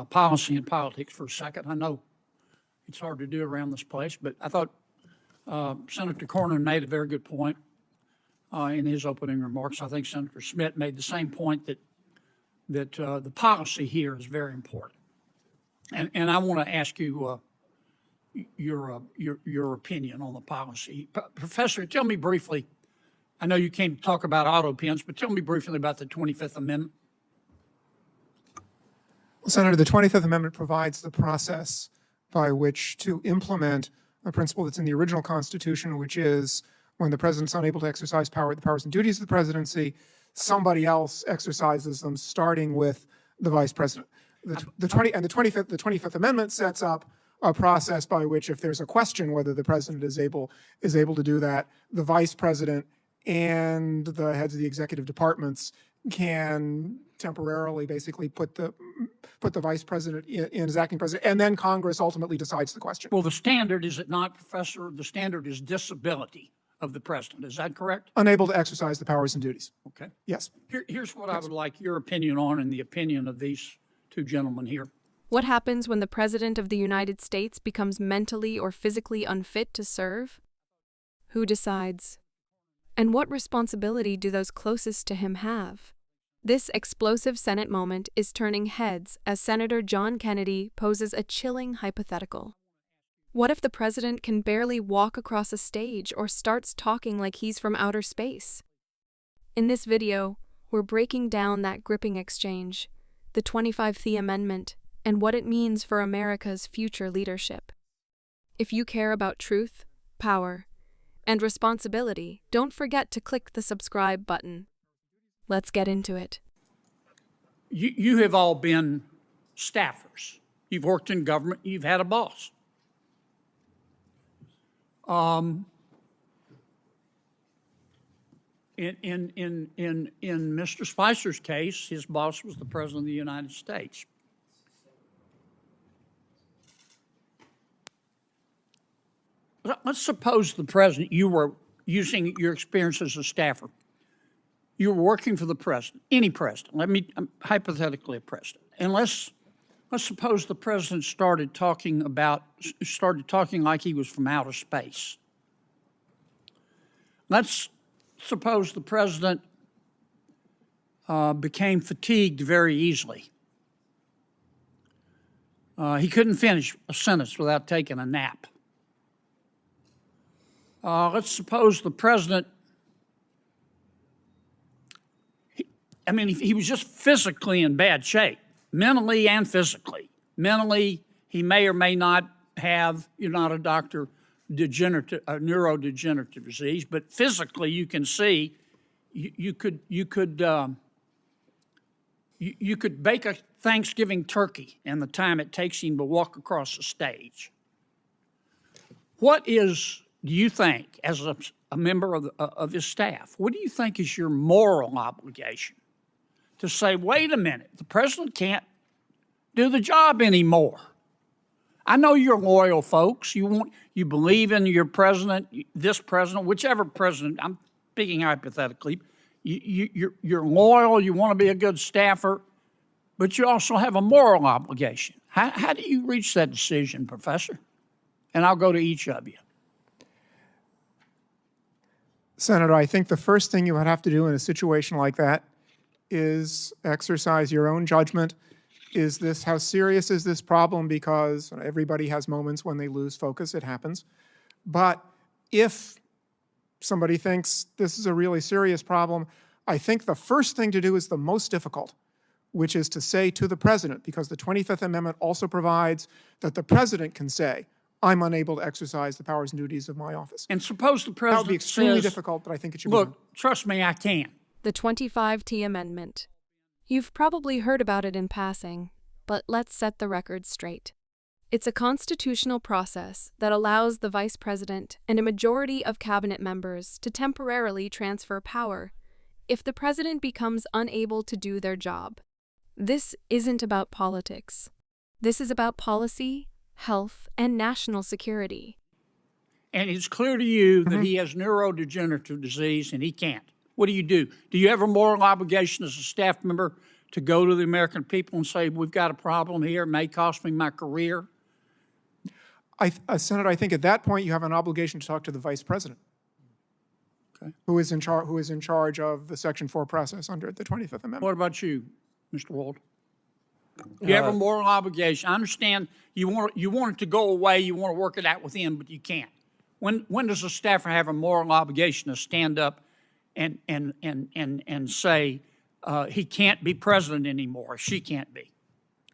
policy and politics for a second. I know it's hard to do around this place, but I thought Senator Cornyn made a very good point in his opening remarks. I think Senator Smith made the same point that the policy here is very important. And I want to ask you your opinion on the policy. Professor, tell me briefly, I know you came to talk about auto pens, but tell me briefly about the 25th Amendment. Well, Senator, the 25th Amendment provides the process by which to implement a principle that's in the original Constitution, which is when the president's unable to exercise power, the powers and duties of the presidency, somebody else exercises them, starting with the vice president. The 25th Amendment sets up a process by which, if there's a question whether the president is able to do that, the vice president and the heads of the executive departments can temporarily basically put the vice president in as acting president, and then Congress ultimately decides the question. Well, the standard, is it not, Professor? The standard is disability of the president. Is that correct? Unable to exercise the powers and duties. Okay. Yes. Here's what I would like your opinion on, and the opinion of these two gentlemen here. What happens when the President of the United States becomes mentally or physically unfit to serve? Who decides? And what responsibility do those closest to him have? This explosive Senate moment is turning heads as Senator John Kennedy poses a chilling hypothetical. What if the president can barely walk across a stage or starts talking like he's from outer space? In this video, we're breaking down that gripping exchange, the 25th Amendment, and what it means for America's future leadership. If you care about truth, power, and responsibility, don't forget to click the subscribe button. Let's get into it. You have all been staffers. You've worked in government. You've had a boss. In Mr. Spicer's case, his boss was the President of the United States. Let's suppose the president, you were using your experience as a staffer. You were working for the president, any president. Hypothetically a president. And let's suppose the president started talking like he was from outer space. Let's suppose the president became fatigued very easily. He couldn't finish a sentence without taking a nap. Let's suppose the president, he was just physically in bad shape, mentally and physically. Mentally, he may or may not have, you're not a doctor, neurodegenerative disease, but physically you can see you could bake a Thanksgiving turkey in the time it takes him to walk across the stage. Do you think, as a member of his staff, what do you think is your moral obligation to say, wait a minute, the president can't do the job anymore? I know you're loyal folks. You believe in your president, this president, whichever president. I'm speaking hypothetically. You're loyal. You want to be a good staffer, but you also have a moral obligation. How do you reach that decision, Professor? And I'll go to each of you. Senator, I think the first thing you would have to do in a situation like that is exercise your own judgment. How serious is this problem? Because everybody has moments when they lose focus, it happens. But if somebody thinks this is a really serious problem, I think the first thing to do is the most difficult, which is to say to the president, because the 25th Amendment also provides that the president can say, I'm unable to exercise the powers and duties of my office. And suppose the president That would be extremely says, difficult, but I think it should be done. Look, trust me, I can. The 25th Amendment. You've probably heard about it in passing, but let's set the record straight. It's a constitutional process that allows the vice president and a majority of cabinet members to temporarily transfer power if the president becomes unable to do their job. This isn't about politics. This is about policy, health, and national security. And it's clear to you that he has neurodegenerative disease and he can't. What do? Do you have a moral obligation as a staff member to go to the American people and say, we've got a problem here, it may cost me my career? Senator, I think at that point you have an obligation to talk to the Vice President, Okay. who is in charge of the Section 4 process under the 25th Amendment. What about you, Mr. Wald? You have a moral obligation. I understand you want it to go away, you want to work it out with him, but you can't. When does a staffer have a moral obligation to stand up and say he can't be president anymore, or she can't be?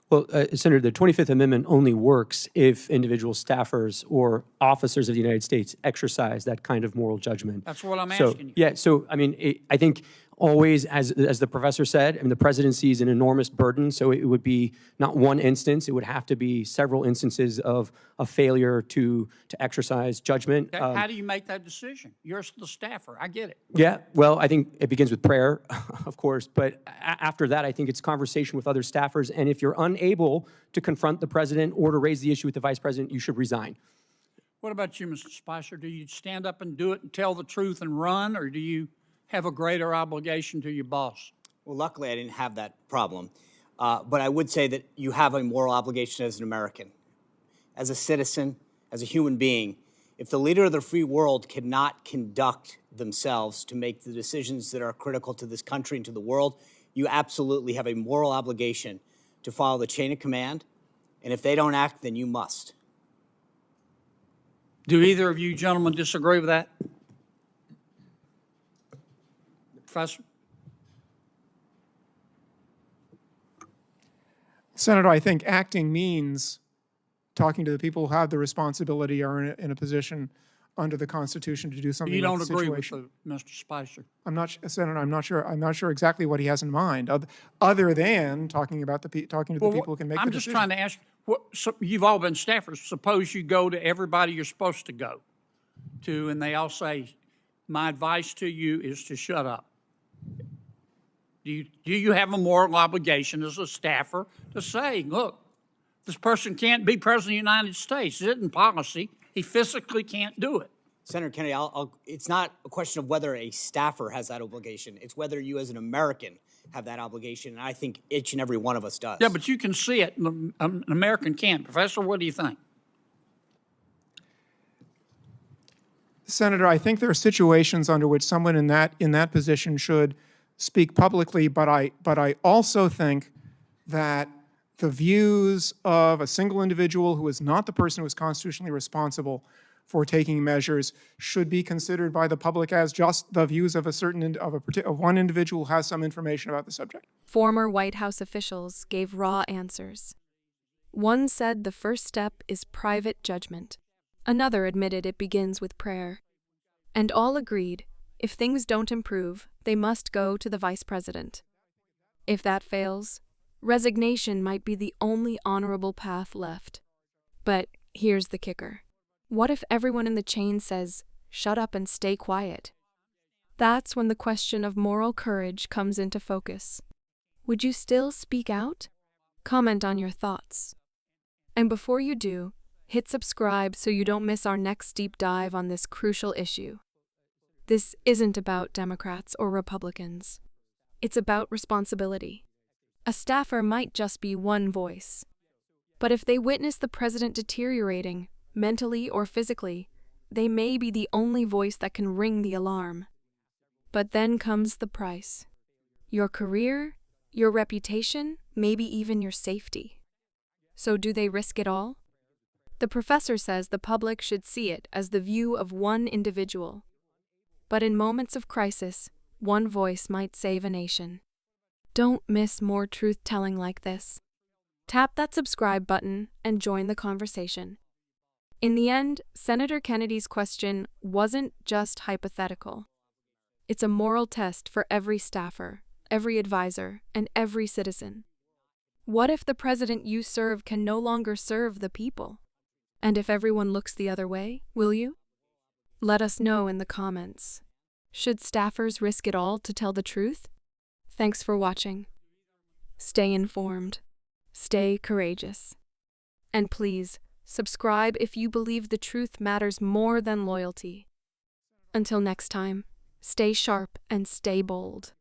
Well, Senator, the 25th Amendment only works if individual staffers or officers of the United States exercise that kind of moral judgment. That's what I'm asking you. Yeah, so, I mean, I think always, as the professor said, I mean, the presidency is an enormous burden, so it would be not one instance, it would have to be several instances of a failure to exercise judgment. Okay. How do you make that decision? You're the staffer. I get it. Yeah, well, I think it begins with prayer, of course, but after that, I think it's conversation with other staffers, and if you're unable to confront the president or to raise the issue with the vice president, you should resign. What about you, Mr. Spicer? Do you stand up and do it and tell the truth and run, or do you have a greater obligation to your boss? Well, luckily, I didn't have that problem. But I would say that you have a moral obligation as an American, as a citizen, as a human being. If the leader of the free world cannot conduct themselves to make the decisions that are critical to this country and to the world, you absolutely have a moral obligation to follow the chain of command. And if they don't act, then you must. Do either of you gentlemen disagree with that? Professor? Senator, I think acting means talking to the people who have the responsibility or in a position under the Constitution to do something. You don't about the agree with situation. Mr. Spicer? Senator, I'm not sure exactly what he has in mind, other than talking to the people who can make the decision. I'm just trying to ask. You've all been staffers. Suppose you go to everybody you're supposed to go to, and they all say, "My advice to you is to shut up." Do you have a moral obligation as a staffer to say, "Look, this person can't be president of the United States. It isn't policy. He physically can't do it." Senator Kennedy, it's not a question of whether a staffer has that obligation. It's whether you as an American have that obligation, and I think each and every one of us does. Yeah, but you can see it. An American can't. Professor, what do you think? Senator, I think there are situations under which someone in that position should speak publicly, but I also think that the views of a single individual who is not the person who is constitutionally responsible for taking measures should be considered by the public as just the views of one individual who has some information about the subject. Former White House officials gave raw answers. One said the first step is private judgment. Another admitted it begins with prayer. And all agreed, if things don't improve, they must go to the vice president. If that fails, resignation might be the only honorable path left. But here's the kicker. What if everyone in the chain says, "Shut up and stay quiet"? That's when the question of moral courage comes into focus. Would you still speak out? Comment on your thoughts. And before you do, hit subscribe so you don't miss our next deep dive on this crucial issue. This isn't about Democrats or Republicans. It's about responsibility. A staffer might just be one voice. But if they witness the president deteriorating, mentally or physically, they may be the only voice that can ring the alarm. But then comes the price. Your career, your reputation, maybe even your safety. So do they risk it all? The professor says the public should see it as the view of one individual. But in moments of crisis, one voice might save a nation. Don't miss more truth-telling like this. Tap that subscribe button and join the conversation. In the end, Senator Kennedy's question wasn't just hypothetical. It's a moral test for every staffer, every advisor, and every citizen. What if the president you serve can no longer serve the people? And if everyone looks the other way, will you? Let us know in the comments. Should staffers risk it all to tell the truth? Thanks for watching. Stay informed. Stay courageous. And please, subscribe if you believe the truth matters more than loyalty. Until next time, stay sharp and stay bold.